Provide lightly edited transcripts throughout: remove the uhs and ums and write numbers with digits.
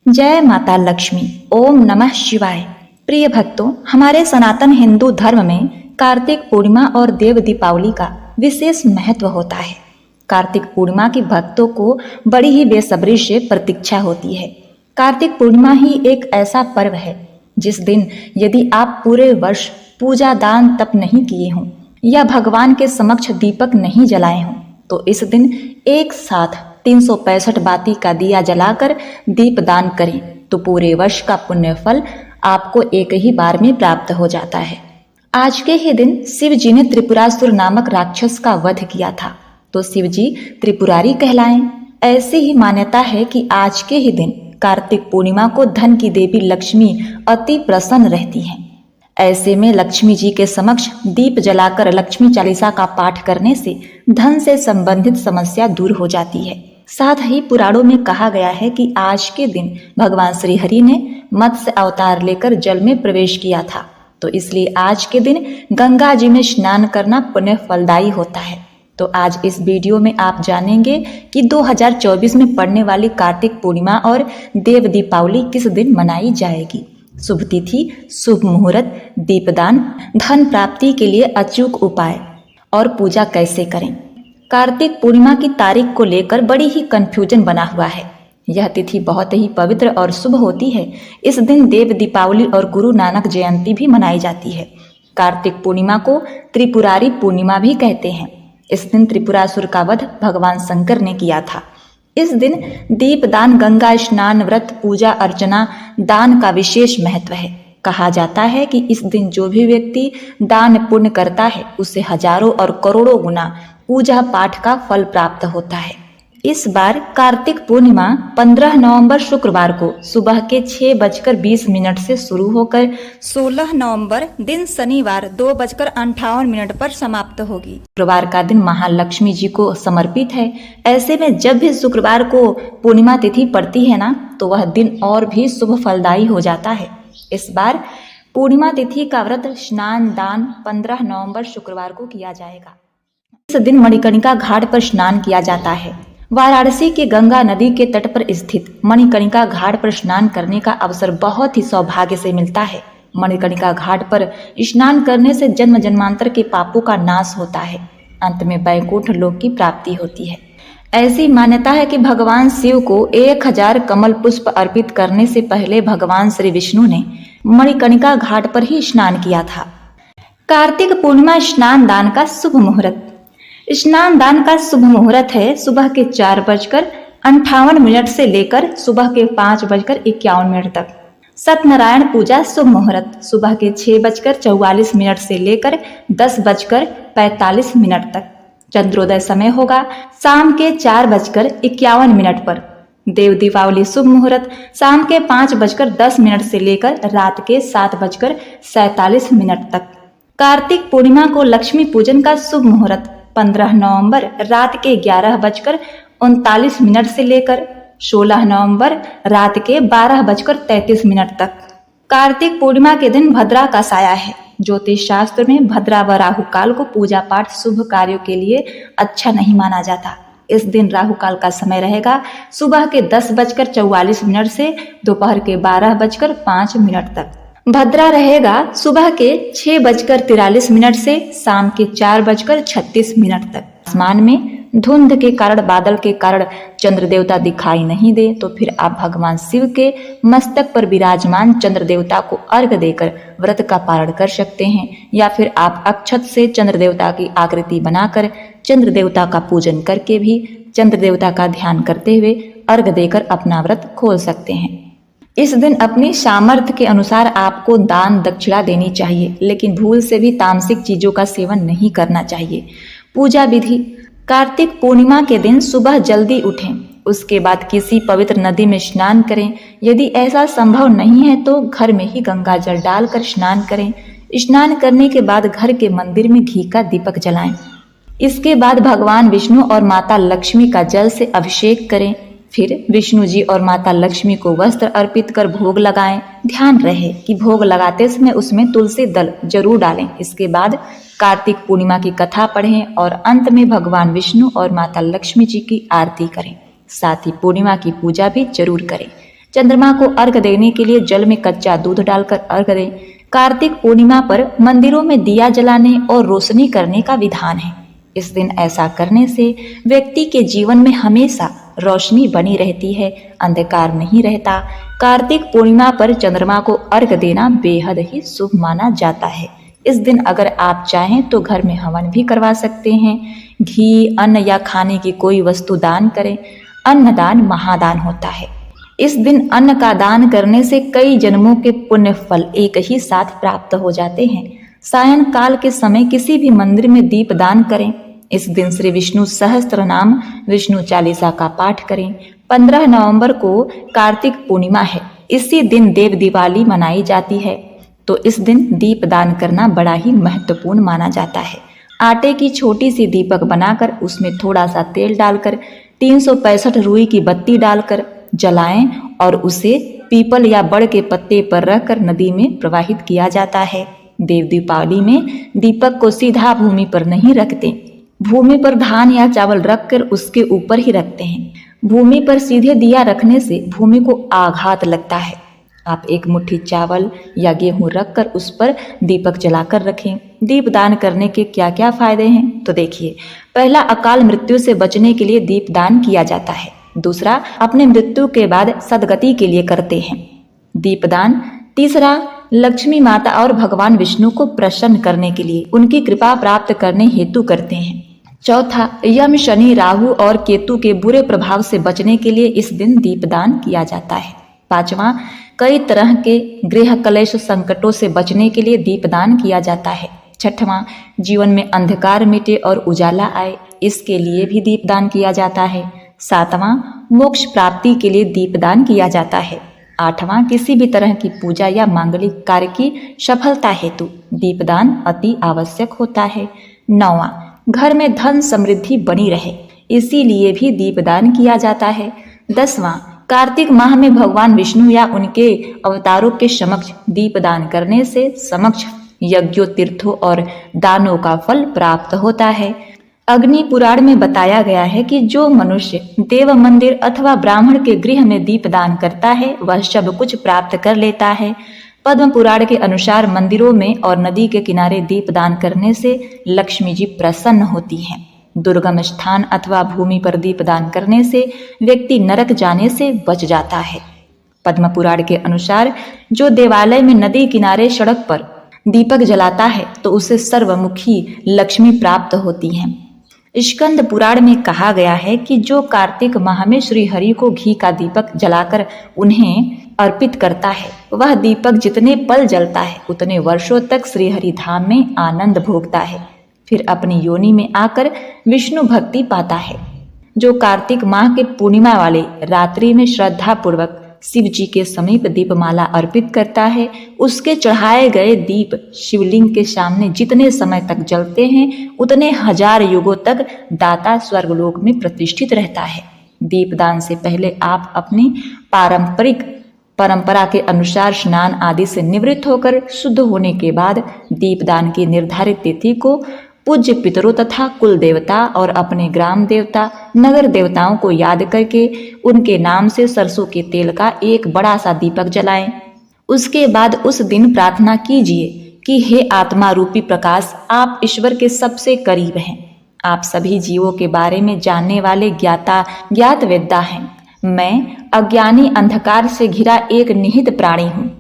जय माता लक्ष्मी। ओम नमः शिवाय। प्रिय भक्तों, हमारे सनातन हिंदू धर्म में कार्तिक पूर्णिमा और देव दीपावली का विशेष महत्व होता है। कार्तिक पूर्णिमा की भक्तों को बड़ी ही बेसब्री से प्रतीक्षा होती है। कार्तिक पूर्णिमा ही एक ऐसा पर्व है जिस दिन यदि आप पूरे वर्ष पूजा दान तप नहीं किए हों या भगवान के समक्ष दीपक नहीं जलाए हों तो इस दिन एक साथ 365 बाती का दिया जलाकर दीप दान करें तो पूरे वर्ष का पुण्य फल आपको एक ही बार में प्राप्त हो जाता है। आज के ही दिन शिव जी ने त्रिपुरासुर नामक राक्षस का वध किया था तो शिव जी त्रिपुरारी कहलाएं। ऐसी ही मान्यता है कि आज के ही दिन कार्तिक पूर्णिमा को धन की देवी लक्ष्मी अति प्रसन्न रहती हैं। ऐसे में लक्ष्मी जी के समक्ष दीप जलाकर लक्ष्मी चालीसा का पाठ करने से धन से संबंधित समस्या दूर हो जाती है। साथ ही पुराणों में कहा गया है कि आज के दिन भगवान श्री हरि ने मत्स्य अवतार लेकर जल में प्रवेश किया था तो इसलिए आज के दिन गंगा जी में स्नान करना पुण्य फलदायी होता है। तो आज इस वीडियो में आप जानेंगे कि 2024 में पड़ने वाली कार्तिक पूर्णिमा और देव दीपावली किस दिन मनाई जाएगी। शुभ तिथि, शुभ मुहूर्त, दीपदान, धन प्राप्ति के लिए अचूक उपाय और पूजा कैसे करें। कार्तिक पूर्णिमा की तारीख को लेकर बड़ी ही कंफ्यूजन बना हुआ है। यह तिथि बहुत ही पवित्र और शुभ होती है। इस दिन देव दीपावली और गुरु नानक जयंती भी मनाई जाती है। कार्तिक पूर्णिमा को त्रिपुरारी पूर्णिमा भी कहते हैं। इस दिन त्रिपुरासुर का वध भगवान शंकर ने किया था। इस दिन दीपदान, गंगा स्नान, व्रत, पूजा अर्चना, दान का विशेष महत्व है। कहा जाता है कि इस दिन जो भी व्यक्ति दान पुण्य करता है उसे हजारों और करोड़ों गुना पूजा पाठ का फल प्राप्त होता है। इस बार कार्तिक पूर्णिमा 15 नवंबर शुक्रवार को सुबह के 6:20 से शुरू होकर 16 नवंबर दिन शनिवार 2:58 पर समाप्त होगी। शुक्रवार का दिन महालक्ष्मी जी को समर्पित है। ऐसे में जब भी शुक्रवार को पूर्णिमा तिथि पड़ती है ना तो वह दिन और भी शुभ फलदायी हो जाता है। इस बार पूर्णिमा तिथि का व्रत, स्नान, दान 15 नवंबर शुक्रवार को किया जाएगा। इस दिन मणिकर्णिका घाट पर स्नान किया जाता है। वाराणसी के गंगा नदी के तट पर स्थित मणिकर्णिका घाट पर स्नान करने का अवसर बहुत ही सौभाग्य से मिलता है। मणिकर्णिका घाट पर स्नान करने से जन्म जन्मांतर के पापों का नाश होता है। अंत में वैकुंठ लोक की प्राप्ति होती है। ऐसी मान्यता है कि भगवान शिव को 1000 कमल पुष्प अर्पित करने से पहले भगवान श्री विष्णु ने मणिकर्णिका घाट पर ही स्नान किया था। कार्तिक पूर्णिमा स्नान दान का शुभ मुहूर्त। स्नान दान का शुभ मुहूर्त है सुबह के 4:58 से लेकर सुबह के 5:51 तक। सत्यनारायण पूजा शुभ मुहूर्त सुबह के 6:44 से लेकर 10:45 तक। चंद्रोदय समय होगा शाम के 4:51 पर। देव दीपावली शुभ मुहूर्त शाम के 5:10 से लेकर रात के 7:47 तक। कार्तिक पूर्णिमा को लक्ष्मी पूजन का शुभ मुहूर्त 15 नवंबर रात के 11:39 से लेकर 16 नवंबर रात के 12:33 तक। कार्तिक पूर्णिमा के दिन भद्रा का साया है। ज्योतिष शास्त्र में भद्रा व राहु काल को पूजा पाठ शुभ कार्यों के लिए अच्छा नहीं माना जाता। इस दिन राहु काल का समय रहेगा सुबह के 10:44 से दोपहर के 12:05 तक। भद्रा रहेगा सुबह के 6:43 से शाम के 4:36 तक। आसमान में धुंध के कारण, बादल के कारण चंद्र देवता दिखाई नहीं दे तो फिर आप भगवान शिव के मस्तक पर विराजमान चंद्र देवता को अर्घ्य देकर व्रत का पारण कर सकते हैं या फिर आप अक्षत से चंद्र देवता की आकृति बनाकर चंद्र देवता का पूजन करके भी चंद्र देवता का ध्यान करते हुए अर्घ्य देकर अपना व्रत खोल सकते हैं। इस दिन अपनी सामर्थ्य के अनुसार आपको दान दक्षिणा देनी चाहिए, लेकिन भूल से भी तामसिक चीजों का सेवन नहीं करना चाहिए। पूजा विधि। कार्तिक पूर्णिमा के दिन सुबह जल्दी उठें, उसके बाद किसी पवित्र नदी में स्नान करें। यदि ऐसा संभव नहीं है तो घर में ही गंगा जल डालकर स्नान करें। स्नान करने के बाद घर के मंदिर में घी का दीपक जलाएं। इसके बाद भगवान विष्णु और माता लक्ष्मी का जल से अभिषेक करें। फिर विष्णु जी और माता लक्ष्मी को वस्त्र अर्पित कर भोग लगाएं। ध्यान रहे कि भोग लगाते समय उसमें तुलसी दल जरूर डालें। इसके बाद कार्तिक पूर्णिमा की कथा पढ़ें और अंत में भगवान विष्णु और माता लक्ष्मी जी की आरती करें। साथ ही पूर्णिमा की पूजा भी जरूर करें। चंद्रमा को अर्घ देने के लिए जल में कच्चा दूध डालकर अर्घ दें। कार्तिक पूर्णिमा पर मंदिरों में दिया जलाने और रोशनी करने का विधान है। इस दिन ऐसा करने से व्यक्ति के जीवन में हमेशा रोशनी बनी रहती है, अंधकार नहीं रहता। कार्तिक पूर्णिमा पर चंद्रमा को अर्घ देना बेहद ही शुभ माना जाता है। इस दिन अगर आप चाहें तो घर में हवन भी करवा सकते हैं। घी, अन्न या खाने की कोई वस्तु दान करें। अन्नदान महादान होता है। इस दिन अन्न का दान करने से कई जन्मों के पुण्य फल एक ही साथ प्राप्त हो जाते हैं। सायंकाल के समय किसी भी मंदिर में दीप दान करें। इस दिन श्री विष्णु सहस्त्र नाम विष्णु चालीसा का पाठ करें। 15 नवंबर को कार्तिक पूर्णिमा है। इसी दिन देव दिवाली मनाई जाती है, तो इस दिन दीप दान करना बड़ा ही महत्वपूर्ण माना जाता है। आटे की छोटी सी दीपक बनाकर उसमें थोड़ा सा तेल डालकर 365 रुई की बत्ती डालकर जलाएं और उसे पीपल या बड़ के पत्ते पर रखकर नदी में प्रवाहित किया जाता है। देव दीपावली में दीपक को सीधा भूमि पर नहीं रखते, भूमि पर धान या चावल रखकर उसके ऊपर ही रखते हैं। भूमि पर सीधे दिया रखने से भूमि को आघात लगता है। आप एक मुट्ठी चावल या गेहूं रखकर उस पर दीपक जलाकर रखें। दीप दान करने के क्या क्या फायदे हैं तो देखिए। पहला, अकाल मृत्यु से बचने के लिए दीप दान किया जाता है। दूसरा, अपने मृत्यु के बाद सदगति के लिए करते हैं दीपदान। तीसरा, लक्ष्मी माता और भगवान विष्णु को प्रसन्न करने के लिए, उनकी कृपा प्राप्त करने हेतु करते हैं। चौथा, यम, शनि, राहु और केतु के बुरे प्रभाव से बचने के लिए इस दिन दीपदान किया जाता है। पांचवा, कई तरह के गृह कलेश संकटों से बचने के लिए दीपदान किया जाता है। छठवां, जीवन में अंधकार मिटे और उजाला आए, इसके लिए भी दीपदान किया जाता है। सातवां, मोक्ष प्राप्ति के लिए दीपदान किया जाता है। आठवां, किसी भी तरह की पूजा या मांगलिक कार्य की सफलता हेतु दीपदान अति आवश्यक होता है। नौवां, घर में धन समृद्धि बनी रहे, इसीलिए भी दीपदान किया जाता है। 10वां, कार्तिक माह में भगवान विष्णु या उनके अवतारों के समक्ष दीपदान करने से समक्ष यज्ञों, तीर्थों और दानों का फल प्राप्त होता है। अग्नि पुराण में बताया गया है कि जो मनुष्य देव मंदिर अथवा ब्राह्मण के गृह में दीपदान करता है वह सब कुछ प्राप्त कर लेता है। पद्म पुराण के अनुसार मंदिरों में और नदी के किनारे दीपदान करने से लक्ष्मी जी प्रसन्न होती हैं। दुर्गम स्थान अथवा भूमि पर दीपदान करने से व्यक्ति नरक जाने से बच जाता है। पद्म पुराण के अनुसार जो देवालय में नदी किनारे सड़क पर दीपक जलाता है तो उसे सर्वमुखी लक्ष्मी प्राप्त होती हैं। स्कंद पुराण में कहा गया है कि जो कार्तिक माह में श्री हरि को घी का दीपक जलाकर उन्हें अर्पित करता है वह दीपक जितने पल जलता है उतने वर्षों तक श्री हरि धाम में आनंद भोगता है, फिर अपनी योनि में आकर विष्णु भक्ति पाता है। जो कार्तिक माह के पूर्णिमा वाले रात्रि में श्रद्धा पूर्वक शिव जी के समीप दीपमाला अर्पित करता है, उसके चढ़ाए गए दीप शिवलिंग के सामने जितने समय तक जलते हैं उतने हजार युगों तक दाता स्वर्गलोक में प्रतिष्ठित रहता है। दीपदान से पहले आप अपनी परंपरा के अनुसार स्नान आदि से निवृत्त होकर शुद्ध होने के बाद दीपदान की निर्धारित तिथि को पूज्य पितरों तथा कुल देवता और अपने ग्राम देवता, नगर देवताओं को याद करके उनके नाम से सरसों के तेल का एक बड़ा सा दीपक जलाएं। उसके बाद उस दिन प्रार्थना कीजिए कि हे आत्मा रूपी प्रकाश, आप ईश्वर के सबसे करीब हैं। आप सभी जीवों के बारे में जानने वाले ज्ञात वेद्ता हैं। मैं अज्ञानी अंधकार से घिरा एक निहित प्राणी हूँ।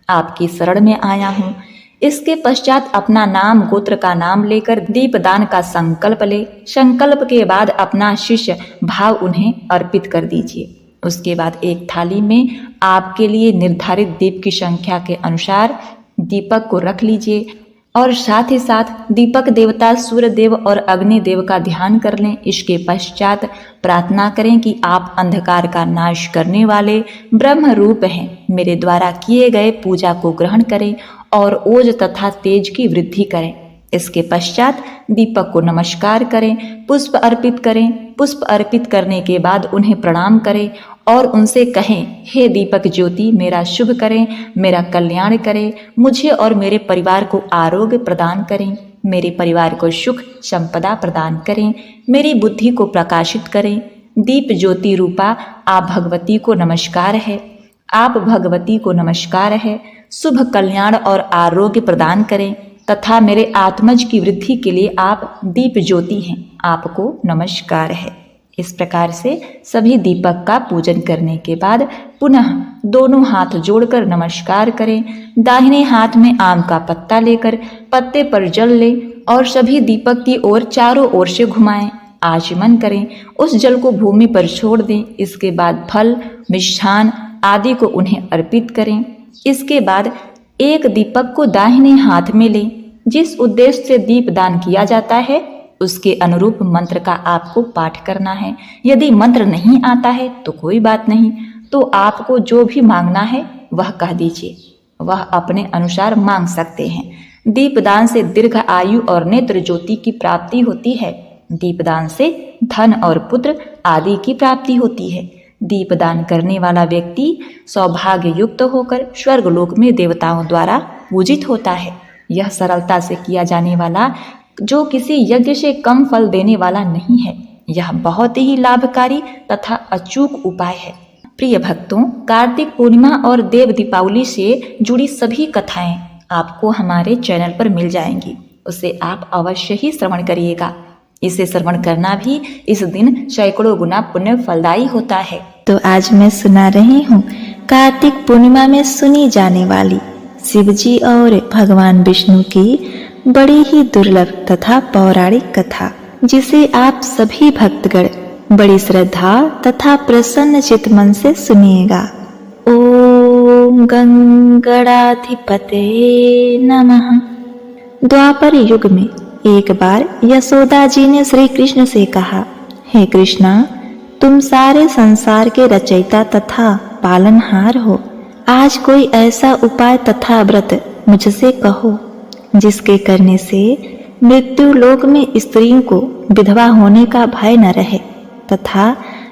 आपकी शरण में आया हूँ। इसके पश्चात अपना नाम गोत्र का नाम लेकर दीपदान का संकल्प ले। संकल्प के बाद अपना शिष्य भाव उन्हें अर्पित कर दीजिए। उसके बाद एक थाली में आपके लिए निर्धारित दीप की संख्या के अनुसार दीपक को रख लीजिए और साथ ही साथ दीपक देवता सूर्य देव और अग्नि देव का ध्यान कर लें। इसके पश्चात प्रार्थना करें कि आप अंधकार का नाश करने वाले ब्रह्म रूप हैं, मेरे द्वारा किए गए पूजा को ग्रहण करें और ओज तथा तेज की वृद्धि करें। इसके पश्चात दीपक को नमस्कार करें, पुष्प अर्पित करें। पुष्प अर्पित करने के बाद उन्हें प्रणाम करें और उनसे कहें, हे दीपक ज्योति, मेरा शुभ करें, मेरा कल्याण करें, मुझे और मेरे परिवार को आरोग्य प्रदान करें, मेरे परिवार को सुख संपदा प्रदान करें, मेरी बुद्धि को प्रकाशित करें। दीप ज्योति रूपा आप भगवती को नमस्कार है। आप भगवती को नमस्कार है, शुभ कल्याण और आरोग्य प्रदान करें तथा मेरे आत्मज की वृद्धि के लिए आप दीप ज्योति हैं, आपको नमस्कार है। इस प्रकार से सभी दीपक का पूजन करने के बाद पुनः दोनों हाथ जोड़कर नमस्कार करें। दाहिने हाथ में आम का पत्ता लेकर पत्ते पर जल लें और सभी दीपक की ओर चारों ओर से घुमाएं, आचमन करें। उस जल को भूमि पर छोड़ दें। इसके बाद फल, मिष्ठान आदि को उन्हें अर्पित करें। इसके बाद एक दीपक को दाहिने हाथ में लें। जिस उद्देश्य से दीप दान किया जाता है उसके अनुरूप मंत्र का आपको पाठ करना है। यदि मंत्र नहीं आता है तो कोई बात नहीं, तो आपको जो भी मांगना है वह कह दीजिए, वह अपने अनुसार मांग सकते हैं। दीपदान से दीर्घ आयु और नेत्र ज्योति की प्राप्ति होती है। दीपदान से धन और पुत्र आदि की प्राप्ति होती है। दीपदान करने वाला व्यक्ति सौभाग्य युक्त होकर स्वर्गलोक में देवताओं द्वारा पूजित होता है। यह सरलता से किया जाने वाला, जो किसी यज्ञ से कम फल देने वाला नहीं है। यह बहुत ही लाभकारी तथा अचूक उपाय है। प्रिय भक्तों, कार्तिक पूर्णिमा और देव दीपावली से जुड़ी सभी कथाएं आपको हमारे चैनल पर मिल जाएंगी। उसे आप अवश्य ही श्रवण करिएगा। इसे श्रवण करना भी इस दिन सैकड़ों गुना पुण्य फलदायी होता है। तो आज मैं सुना रही हूँ कार्तिक पूर्णिमा में सुनी जाने वाली शिव जी और भगवान विष्णु की बड़ी ही दुर्लभ तथा पौराणिक कथा, जिसे आप सभी भक्तगण बड़ी श्रद्धा तथा प्रसन्न चित्त मन से सुनिएगा। ओम गंगणाधिपते नमः। द्वापर युग में एक बार यशोदा जी ने श्री कृष्ण से कहा, हे कृष्णा, तुम सारे संसार के रचयिता तथा पालनहार हो। आज कोई ऐसा उपाय तथा व्रत मुझसे कहो जिसके करने से मृत्यु लोक में स्त्रियों को विधवा होने का भय न रहे तथा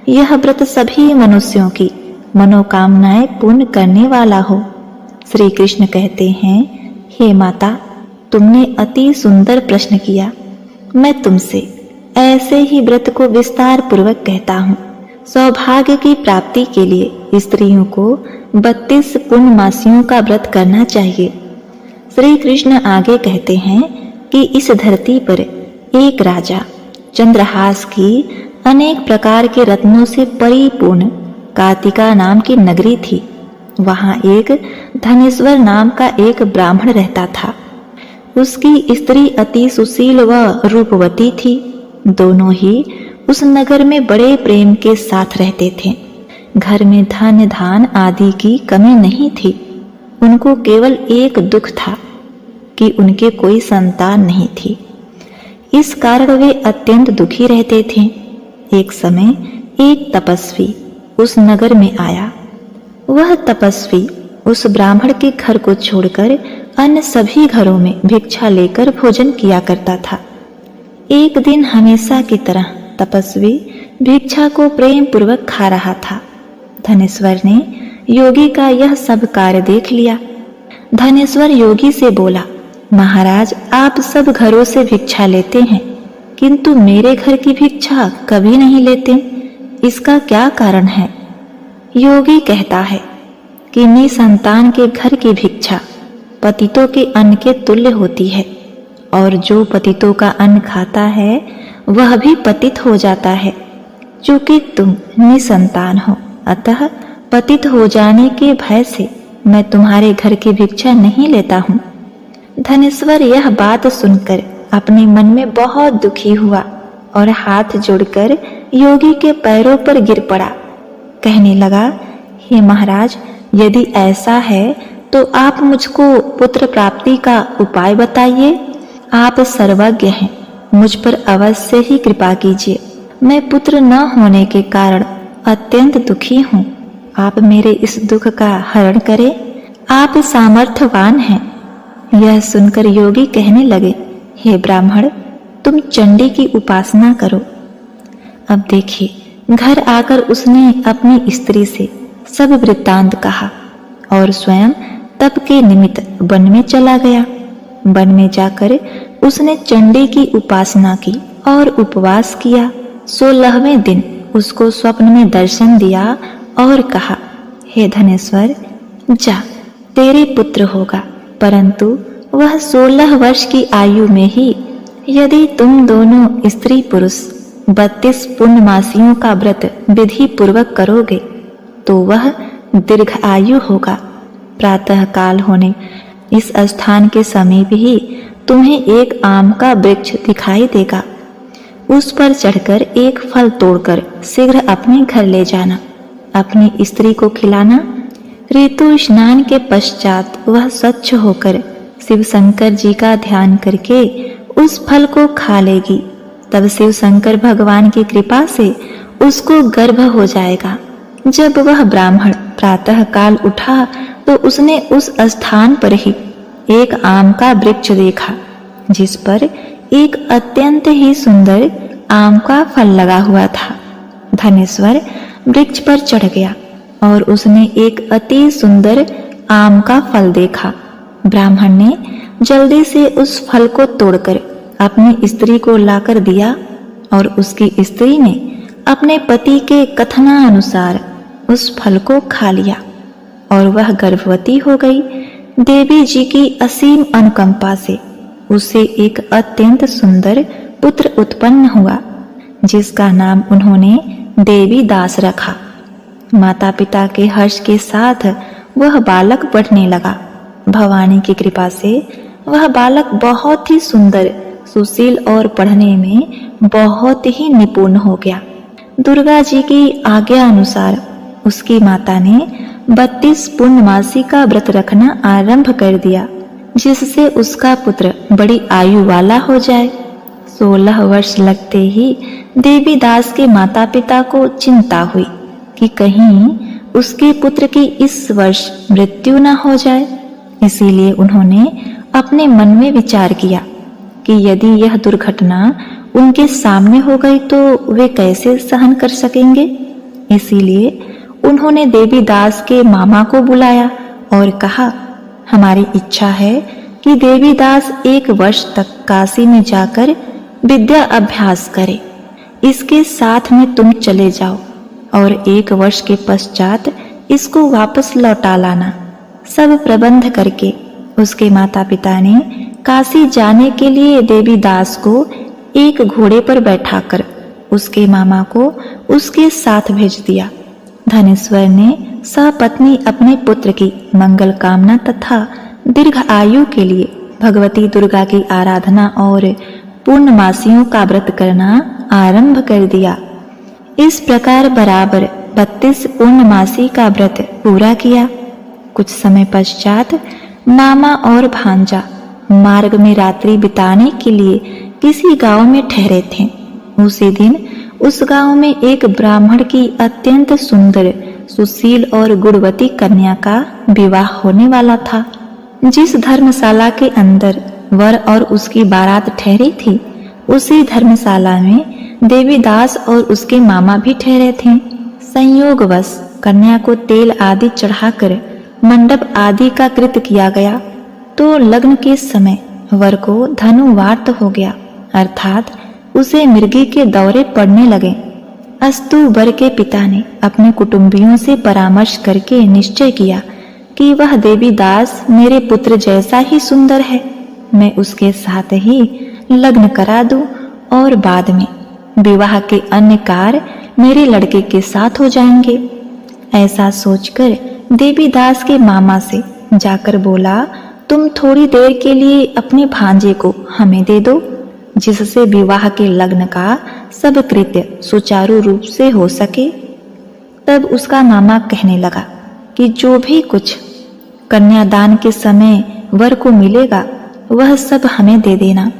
यह व्रत सभी मनुष्यों की मनोकामनाएं पूर्ण करने वाला हो। श्री कृष्ण कहते हैं, हे माता, तुमने अति सुंदर प्रश्न किया। मैं तुमसे ऐसे ही व्रत को विस्तार पूर्वक कहता हूँ। सौभाग्य की प्राप्ति के लिए स्त्रियों को 32 पूर्णमासियों का व्रत करना चाहिए। श्री कृष्ण आगे कहते हैं कि इस धरती पर एक राजा चंद्रहास की अनेक प्रकार के रत्नों से परिपूर्ण कार्तिका नाम की नगरी थी। वहां एक धनेश्वर नाम का एक ब्राह्मण रहता था। उसकी स्त्री अति सुशील व रूपवती थी। दोनों ही उस नगर में बड़े प्रेम के साथ रहते थे। घर में धन धान आदि की कमी नहीं थी। उनको केवल एक दुख था कि उनके कोई संतान नहीं थी। इस कारण वे अत्यंत दुखी रहते थे। एक समय एक तपस्वी उस नगर में आया। वह तपस्वी उस ब्राह्मण के घर को छोड़कर अन्य सभी घरों में भिक्षा लेकर भोजन किया करता था। एक दिन हमेशा की तरह तपस्वी भिक्षा को प्रेम पूर्वक खा रहा था। धनेश्वर ने योगी का यह सब कार्य देख लिया। धनेश्वर योगी से बोला, महाराज, आप सब घरों से भिक्षा लेते हैं, किंतु मेरे घर की भिक्षा कभी नहीं लेते। इसका क्या कारण है? योगी कहता है कि निसंतान के घर की भिक्षा पतितों के अन्न के तुल्य होती है, और जो पतितों का अन्न खाता है वह भी पतित हो जाता है। चूंकि तुम निसंतान हो, अतः पतित हो जाने के भय से मैं तुम्हारे घर की भिक्षा नहीं लेता हूँ। धनेश्वर यह बात सुनकर अपने मन में बहुत दुखी हुआ और हाथ जोड़कर योगी के पैरों पर गिर पड़ा। कहने लगा, हे महाराज, यदि ऐसा है तो आप मुझको पुत्र प्राप्ति का उपाय बताइए। आप सर्वज्ञ हैं, मुझ पर अवश्य ही कृपा कीजिए। मैं पुत्र न होने के कारण अत्यंत दुखी हूँ। आप मेरे इस दुख का हरण करें। आप सामर्थ्यवान हैं। यह सुनकर योगी कहने लगे, हे ब्राह्मण, तुम चंडी की उपासना करो। अब देखिए, घर आकर उसने अपनी स्त्री से सब वृत्तांत कहा और स्वयं तप के निमित्त वन में चला गया। वन में जाकर उसने चंडी की उपासना की और उपवास किया। 16वें दिन उसको स्वप्न में दर्शन दिया और कहा, हे धनेश्वर, जा, तेरे पुत्र होगा, परंतु वह 16 वर्ष की आयु में ही यदि तुम दोनों स्त्री पुरुष 32 पूर्णमासियों का व्रत विधि पूर्वक करोगे तो वह दीर्घ आयु होगा। प्रातः काल होने इस स्थान के समीप ही तुम्हें एक आम का वृक्ष दिखाई देगा। उस पर चढ़कर एक फल तोड़कर शीघ्र अपने घर ले जाना, अपनी स्त्री को खिलाना। ऋतु स्नान के पश्चात वह स्वच्छ होकर शिव शंकर जी का ध्यान करके उस फल को खा लेगी। तब शिव शंकर भगवान की कृपा से उसको गर्भ हो जाएगा। जब वह ब्राह्मण प्रातः काल उठा तो उसने उस स्थान पर ही एक आम का वृक्ष देखा, जिस पर एक अत्यंत ही सुंदर आम का फल लगा हुआ था। धनेश्वर वृक्ष पर चढ़ गया और उसने एक अति सुंदर आम का फल देखा। ब्राह्मण ने जल्दी से उस फल को तोड़कर अपनी स्त्री को लाकर दिया और उसकी स्त्री ने अपने पति के कथनानुसार उस फल को खा लिया और वह गर्भवती हो गई। देवी जी की असीम अनुकंपा से उसे एक अत्यंत सुंदर पुत्र उत्पन्न हुआ, जिसका नाम उन्होंने देवी दास रखा। माता पिता के हर्ष के साथ वह बालक बढ़ने लगा। भवानी की कृपा से वह बालक बहुत ही सुंदर, सुशील और पढ़ने में बहुत ही निपुण हो गया। दुर्गा जी की आज्ञा अनुसार उसकी माता ने 32 पूर्णमासी का व्रत रखना आरंभ कर दिया, जिससे उसका पुत्र बड़ी आयु वाला हो जाए। 16 वर्ष लगते ही देवी दास के माता पिता को चिंता हुई कि कहीं उसके पुत्र की इस वर्ष मृत्यु न हो जाए। इसीलिए उन्होंने अपने मन में विचार किया कि यदि यह दुर्घटना उनके सामने हो गई तो वे कैसे सहन कर सकेंगे। इसीलिए उन्होंने देवी दास के मामा को बुलाया और कहा, हमारी इच्छा है कि देवी दास 1 वर्ष तक काशी में जाकर विद्या अभ्यास करे। इसके साथ में तुम चले जाओ और 1 वर्ष के पश्चात इसको वापस लौटा लाना। सब प्रबंध करके उसके माता पिता ने काशी जाने के लिए देवी दास को एक घोड़े पर बैठाकर उसके मामा को उसके साथ भेज दिया। धनेश्वर ने सपत्नी अपने पुत्र की मंगल कामना तथा दीर्घ आयु के लिए भगवती दुर्गा की आराधना और पूर्णमासियों का व्रत करना आरंभ कर दिया। इस प्रकार बराबर 32 पूर्णमासी का व्रत पूरा किया। कुछ समय पश्चात मामा और भांजा मार्ग में रात्रि बिताने के लिए किसी गांव में ठहरे थे। उसी दिन उस गांव में एक ब्राह्मण की अत्यंत सुंदर, सुशील और गुणवती कन्या का विवाह होने वाला था। जिस धर्मशाला के अंदर वर और उसकी बारात ठहरी थी, उसी धर्मशाला में देवी दास और उसके मामा भी ठहरे थे। संयोगवश कन्या को तेल आदि चढ़ाकर मंडप आदि का कृत्य किया गया तो लग्न के समय वर को धनुवार्त हो गया, अर्थात उसे मृगी के दौरे पड़ने लगे। अस्तु वर के पिता ने अपने कुटुंबियों से परामर्श करके निश्चय किया कि वह देवी दास मेरे पुत्र जैसा ही सुंदर है, मैं उसके साथ ही लग्न करा दूं और बाद में विवाह के अन्य कार्य मेरे लड़के के साथ हो जाएंगे। ऐसा सोचकर देवी दास के मामा से जाकर बोला, तुम थोड़ी देर के लिए अपने भांजे को हमें दे दो, जिससे विवाह के लग्न का सब कृत्य सुचारू रूप से हो सके। तब उसका मामा कहने लगा कि जो भी कुछ कन्यादान के समय वर को मिलेगा वह सब हमें दे देना,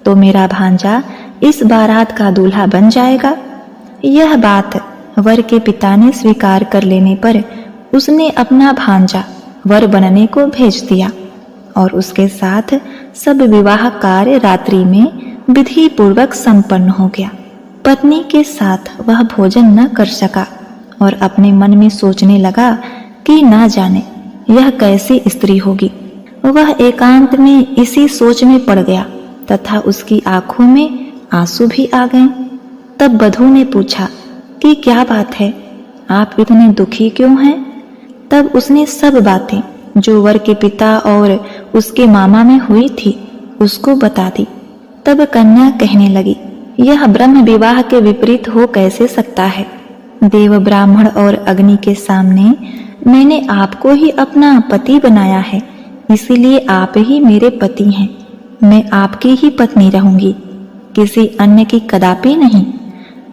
तो मेरा भांजा इस बारात का दूल्हा बन जाएगा। यह बात वर के पिता ने स्वीकार कर लेने पर उसने अपना भांजा वर बनने को भेज दिया और उसके साथ सब विवाह कार्य रात्रि में विधि पूर्वक संपन्न हो गया। पत्नी के साथ वह भोजन न कर सका और अपने मन में सोचने लगा कि ना जाने यह कैसी स्त्री होगी। वह एकांत में इसी सोच में पड़ गया तथा उसकी आंखों में आंसू भी आ गए। तब बधू ने पूछा कि क्या बात है, आप इतने दुखी क्यों हैं? तब उसने सब बातें जो वर के पिता और उसके मामा में हुई थी उसको बता दी। तब कन्या कहने लगी, यह ब्रह्म विवाह के विपरीत हो कैसे सकता है? देव, ब्राह्मण और अग्नि के सामने मैंने आपको ही अपना पति बनाया है, इसीलिए आप ही मेरे पति हैं। मैं आपकी ही पत्नी रहूंगी, किसी अन्य की कदापि नहीं।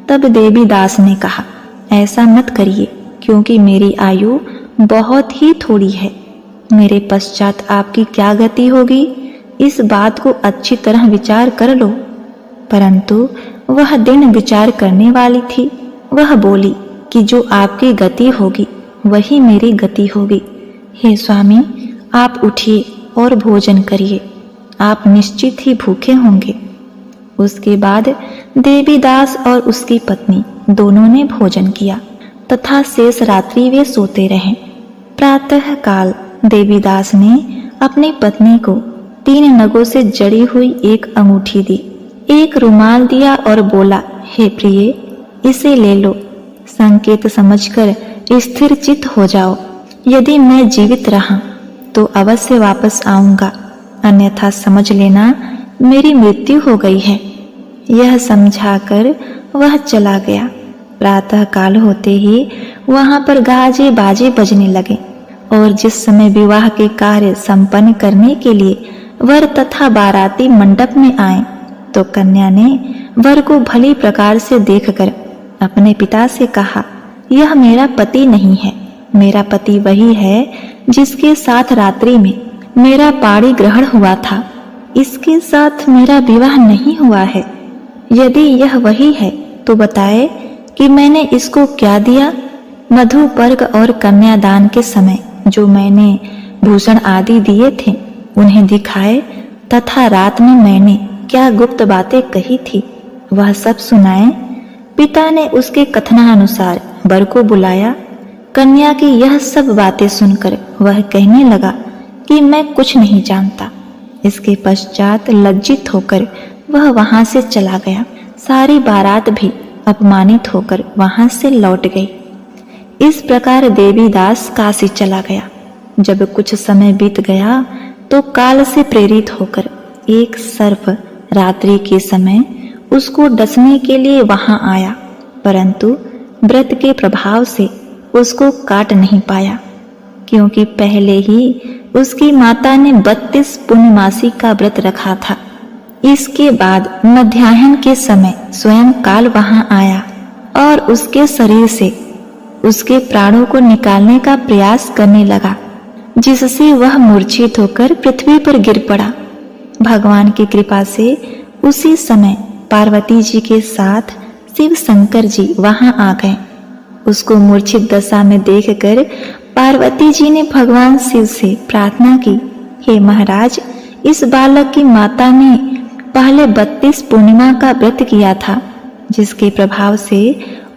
तब देवी दास ने कहा, ऐसा मत करिए, क्योंकि मेरी आयु बहुत ही थोड़ी है। मेरे पश्चात आपकी क्या गति होगी, इस बात को अच्छी तरह विचार कर लो। परंतु वह दिन विचार करने वाली थी। वह बोली कि जो आपकी गति होगी वही मेरी गति होगी। हे स्वामी, आप उठिए और भोजन करिए, आप निश्चित ही भूखे होंगे। उसके बाद देवीदास और उसकी पत्नी दोनों ने भोजन किया तथा शेष रात्रि वे सोते रहे। प्रातः काल देवीदास ने अपनी पत्नी को 3 नगों से जड़ी हुई एक अंगूठी दी, एक रुमाल दिया और बोला, हे प्रिय, इसे ले लो। संकेत समझकर स्थिर चित्त हो जाओ। यदि मैं जीवित रहा तो अवश्य वापस आऊंगा, अन्यथा समझ लेना मेरी मृत्यु हो गई है। यह समझाकर वह चला गया। प्रातः काल होते ही वहां पर गाजे बाजे बजने लगे और जिस समय विवाह के कार्य संपन्न करने के लिए वर तथा बाराती मंडप में आए तो कन्या ने वर को भली प्रकार से देखकर अपने पिता से कहा, यह मेरा पति नहीं है, मेरा पति वही है जिसके साथ रात्रि में मेरा पाणी ग्रहण हुआ था। इसके साथ मेरा विवाह नहीं हुआ है। यदि यह वही है तो बताए कि मैंने इसको क्या दिया। मधु पर्क और कन्यादान के समय जो मैंने भूषण आदि दिए थे उन्हें दिखाए तथा रात में मैंने क्या गुप्त बातें कही थी वह सब सुनाए। पिता ने उसके कथनानुसार वर को बुलाया। कन्या की यह सब बातें सुनकर वह कहने लगा कि मैं कुछ नहीं जानता। इसके पश्चात लज्जित होकर वह वहां से चला गया। सारी बारात भी अपमानित होकर वहां से लौट गई। इस प्रकार देवीदास काशी चला गया। जब कुछ समय बीत गया तो काल से प्रेरित होकर एक सर्प रात्रि के समय उसको डसने के लिए वहां आया, परंतु व्रत के प्रभाव से उसको काट नहीं पाया, क्योंकि पहले ही उसकी माता ने 32 पूर्णमासी का व्रत रखा था। इसके बाद मध्याह्न के समय स्वयं काल वहां आया और उसके शरीर से उसके प्राणों को निकालने का प्रयास करने लगा, जिससे वह मूर्छित होकर पृथ्वी पर गिर पड़ा। भगवान की कृपा से उसी समय पार्वती जी के साथ शिव शंकर जी वहां आ गए। उसको मूर्छित दशा में देखकर पार्वती जी ने भगवान शिव से प्रार्थना की, हे महाराज, इस बालक की माता ने पहले 32 पूर्णिमा का व्रत किया था, जिसके प्रभाव से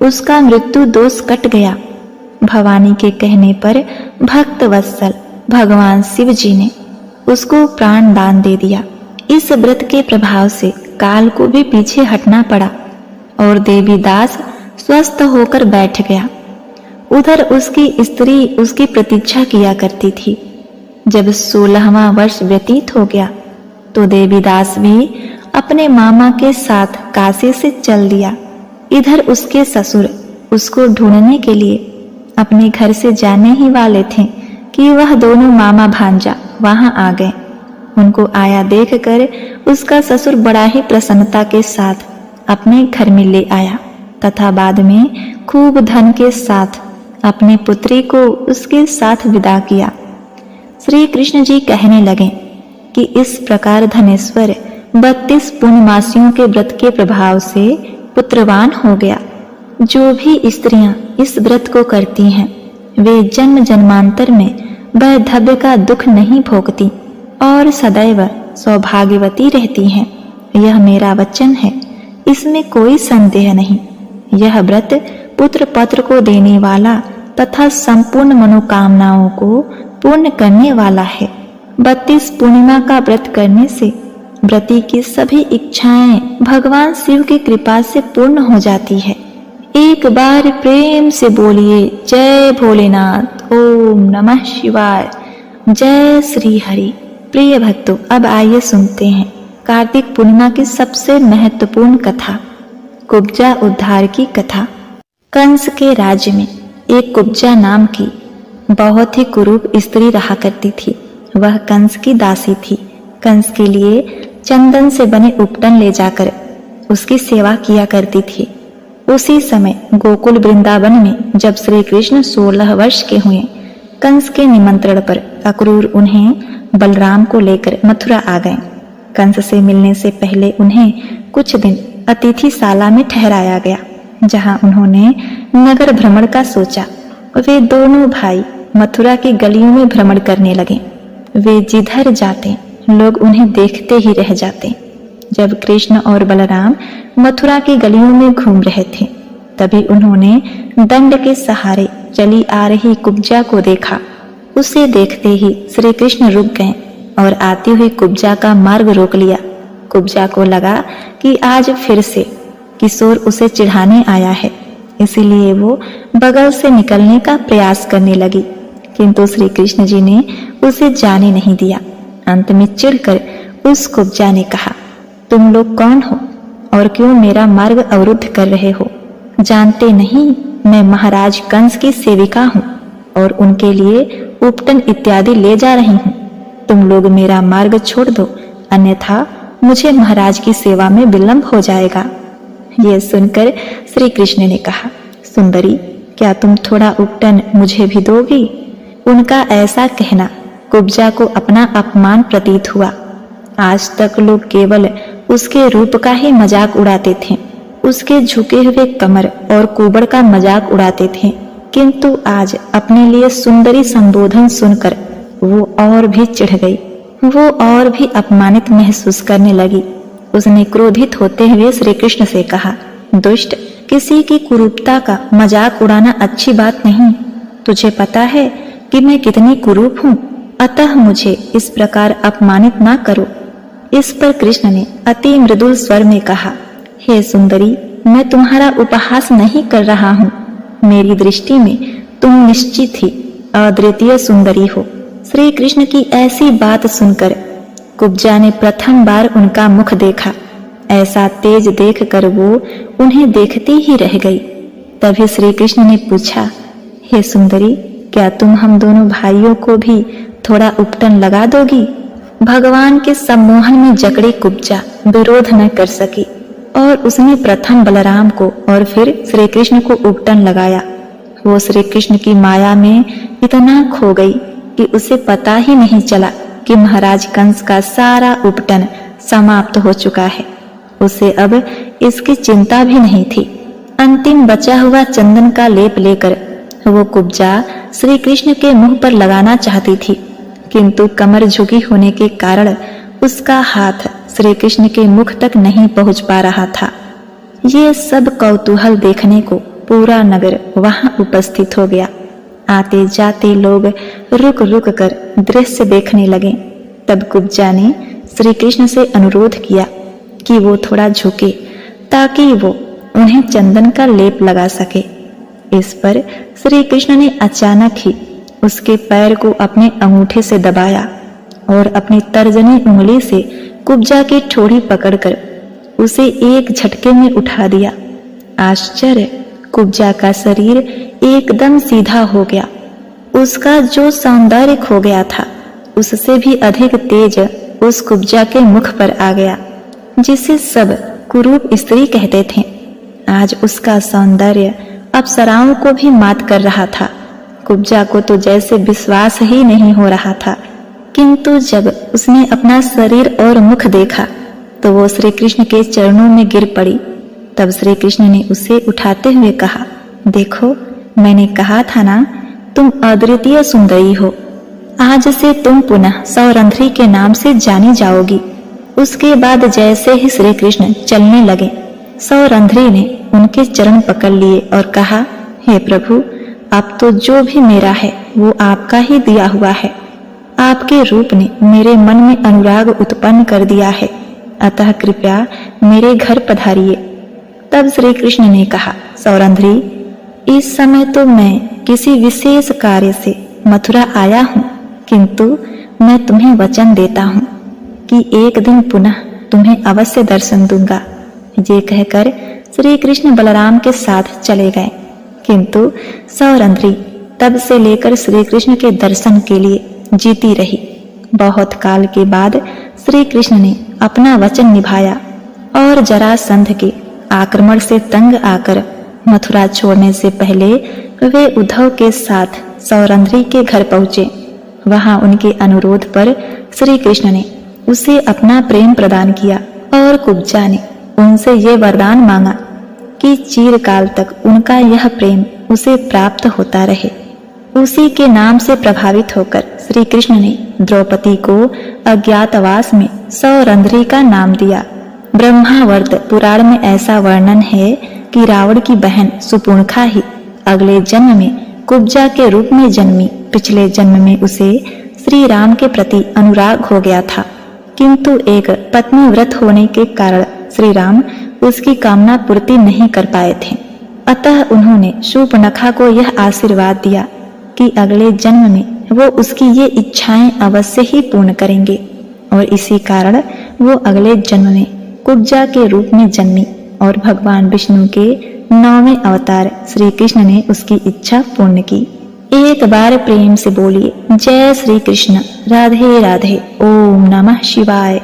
उसका मृत्यु दोष कट गया। भवानी के कहने पर भक्त वत्सल भगवान शिव जी ने उसको प्राण दान दे दिया। इस व्रत के प्रभाव से काल को भी पीछे हटना पड़ा और देवीदास स्वस्थ होकर बैठ गया। उधर उसकी स्त्री उसकी प्रतीक्षा किया करती थी। जब 16वां वर्ष व्यतीत हो गया तो देवीदास भी अपने मामा के साथ काशी से चल दिया। इधर उसके ससुर उसको ढूंढने के लिए अपने घर से जाने ही वाले थे कि वह दोनों मामा भांजा वहां आ गए। उनको आया देखकर उसका ससुर बड़ा ही प्रसन्नता के साथ अपने घर में ले आया तथा बाद में खूब धन के साथ अपनी पुत्री को उसके साथ विदा किया। श्री कृष्ण जी कहने लगे कि इस प्रकार धनेश्वर 32 पूर्णमासियों के व्रत के प्रभाव से पुत्रवान हो गया। जो भी स्त्रियां इस व्रत को करती हैं वे जन्म जन्मांतर में वैधव्य का दुख नहीं भोगती और सदैव सौभाग्यवती रहती हैं। यह मेरा वचन है, इसमें कोई संदेह नहीं। यह व्रत पुत्र पत्र को देने वाला तथा संपूर्ण मनोकामनाओं को पूर्ण करने वाला है। 32 पूर्णिमा का व्रत करने से व्रती की सभी इच्छाएं भगवान शिव की कृपा से पूर्ण हो जाती है। एक बार प्रेम से बोलिए जय भोलेनाथ, ओम नमः शिवाय, जय श्री हरि। प्रिय भक्तों, अब आइए सुनते हैं कार्तिक पूर्णिमा की सबसे महत्वपूर्ण कथा, कुब्जा उद्धार की कथा। कंस के राज्य में एक कुब्जा नाम की बहुत ही कुरूप स्त्री रहा करती थी। वह कंस की दासी थी। कंस के लिए चंदन से बने उपटन ले जाकर उसकी सेवा किया करती थी। उसी समय गोकुल वृंदावन में जब श्री कृष्ण 16 वर्ष के हुए, कंस के निमंत्रण पर अक्रूर उन्हें बलराम को लेकर मथुरा आ गए। कंस से मिलने से पहले उन्हें कुछ दिन अतिथिशाला में ठहराया गया, जहां उन्होंने नगर भ्रमण का सोचा। वे दोनों भाई मथुरा की गलियों में भ्रमण करने लगे। वे जिधर जाते लोग उन्हें देखते ही रह जाते। जब कृष्ण और बलराम मथुरा की गलियों में घूम रहे थे, तभी उन्होंने दंड के सहारे चली आ रही कुब्जा को देखा। उसे देखते ही श्री कृष्ण रुक गए और आती हुई कुब्जा का मार्ग रोक लिया। कुब्जा को लगा कि आज फिर से किशोर उसे चिढ़ाने आया है, इसीलिए वो बगल से निकलने का प्रयास करने लगी, किंतु श्री कृष्ण जी ने उसे जाने नहीं दिया। अंत में चिढ़कर उस कुब्जा ने कहा, तुम लोग कौन हो और क्यों मेरा मार्ग अवरुद्ध कर रहे हो? जानते नहीं मैं महाराज कंस की सेविका हूँ और उनके लिए उपटन इत्यादि ले जा रही हूँ। तुम लोग मेरा मार्ग छोड़ दो, अन्यथा मुझे महाराज की सेवा में विलंब हो जाएगा। यह सुनकर श्री कृष्ण ने कहा, सुंदरी, क्या तुम थोड़ा उपटन मुझे भी दोगी? उनका ऐसा कहना कुब्जा को अपना अपमान प्रतीत हुआ। आज तक लोग केवल उसके रूप का ही मजाक उड़ाते थे, उसके झुके हुए कमर और कुबड़ का मजाक उड़ाते थे, किंतु आज अपने लिए सुंदरी संबोधन सुनकर वो और भी चिढ़ गई। वो और भी अपमानित महसूस करने लगी। उसने क्रोधित होते हुए श्री कृष्ण से कहा, दुष्ट, किसी की कुरूपता का मजाक उड़ाना अच्छी बात नहीं। तुझे पता है कि मैं कितनी कुरूप हूँ, अतः मुझे इस प्रकार अपमानित ना करो। इस पर कृष्ण ने अति मृदुल स्वर में कहा, हे सुंदरी, मैं तुम्हारा उपहास नहीं कर रहा हूँ। मेरी दृष्टि में तुम निश्चित ही अद्वितीय सुंदरी हो। श्री कृष्ण की ऐसी बात सुनकर कुब्जा ने प्रथम बार उनका मुख देखा। ऐसा तेज देखकर वो उन्हें देखती ही रह गई। तभी श्री कृष्ण ने पूछा, हे सुंदरी, क्या तुम हम दोनों भाइयों को भी थोड़ा उपटन लगा दोगी? भगवान के सम्मोहन में जकड़ी कुब्जा विरोध न कर सकी और उसने प्रथम बलराम को और फिर श्री कृष्ण को उपटन लगाया। वो श्री कृष्ण की माया में इतना खो गई कि उसे पता ही नहीं चला कि महाराज कंस का सारा उपटन समाप्त हो चुका है। उसे अब इसकी चिंता भी नहीं थी। अंतिम बचा हुआ चंदन का लेप लेकर वो कुब्जा श्री कृष्ण के मुंह पर लगाना चाहती थी, किंतु कमर झुकी होने के कारण उसका हाथ श्री कृष्ण के मुख तक नहीं पहुंच पा रहा था। ये सब कौतूहल देखने को पूरा नगर वहां उपस्थित हो गया। आते जाते लोग रुक रुक कर दृश्य देखने लगे। तब कुब्जा ने श्री कृष्ण से अनुरोध किया कि वो थोड़ा झुके ताकि वो उन्हें चंदन का लेप लगा सके। इस पर श्री कृष्ण ने अचानक ही उसके पैर को अपने अंगूठे से दबाया और अपनी तर्जनी उंगली से कुब्जा की ठोड़ी पकड़कर उसे एक झटके में उठा दिया। आश्चर्य, कुब्जा का शरीर एकदम सीधा हो गया। उसका जो सौंदर्य खो गया था, उससे भी अधिक तेज उस कुब्जा के मुख पर आ गया, जिसे सब कुरूप स्त्री कहते थे। आज उसका सौंदर्य अप्सराओं को भी मात कर रहा था। कुब्जा को तो जैसे विश्वास ही नहीं हो रहा था, किंतु जब उसने अपना शरीर और मुख देखा तो वो श्री कृष्ण के चरणों में गिर पड़ी। तब श्री कृष्ण ने उसे उठाते हुए कहा, देखो, मैंने कहा था ना, तुम अद्वितीय सुंदरी हो। आज से तुम पुनः सौरंध्री के नाम से जानी जाओगी। उसके बाद जैसे ही श्री कृष्ण चलने लगे, सौरंध्री ने उनके चरण पकड़ लिए और कहा, हे प्रभु, अब तो जो भी मेरा है वो आपका ही दिया हुआ है। आपके रूप ने मेरे मन में अनुराग उत्पन्न कर दिया है, अतः कृपया मेरे घर पधारिए। तब श्री कृष्ण ने कहा, सौरंध्री, इस समय तो मैं किसी विशेष कार्य से मथुरा आया हूँ, किंतु मैं तुम्हें वचन देता हूँ कि एक दिन पुनः तुम्हें अवश्य दर्शन दूंगा। ये कहकर श्री कृष्ण बलराम के साथ चले गए, किंतु सौरंध्री तब से लेकर श्री कृष्ण के दर्शन के लिए जीती रही। बहुत काल के बाद श्री कृष्ण ने अपना वचन निभाया और जरासंध के आक्रमण से तंग आकर मथुरा छोड़ने से पहले वे उद्धव के साथ सौरंध्री के घर पहुंचे। वहां उनके अनुरोध पर श्री कृष्ण ने उसे अपना प्रेम प्रदान किया और कुब्जा ने उनसे ये वरदान मांगा कि चिरकाल तक उनका यह प्रेम उसे प्राप्त होता रहे। उसी के नाम से प्रभावित होकर श्री कृष्ण ने द्रौपदी को अज्ञातवास में सौरंध्री का नाम दिया। ब्रह्मावर्त पुराण में ऐसा वर्णन है कि रावण की बहन सुपुर्णखा ही अगले जन्म में कुब्जा के रूप में जन्मी। पिछले जन्म में उसे श्री राम के प्रति अनुराग हो गया था, किंतु एक पत्नी व्रत होने के कारण श्री राम उसकी कामना पूर्ति नहीं कर पाए थे। अतः उन्होंने शूर्पणखा को यह आशीर्वाद दिया कि अगले जन्म में वो उसकी ये इच्छाएं अवश्य ही पूर्ण करेंगे, और इसी कारण वो अगले जन्म में कुब्जा के रूप में जन्मी और भगवान विष्णु के 9वें अवतार श्री कृष्ण ने उसकी इच्छा पूर्ण की। एक बार प्रेम से बोलिए, जय श्री कृष्ण, राधे राधे, ओम नमः शिवाय।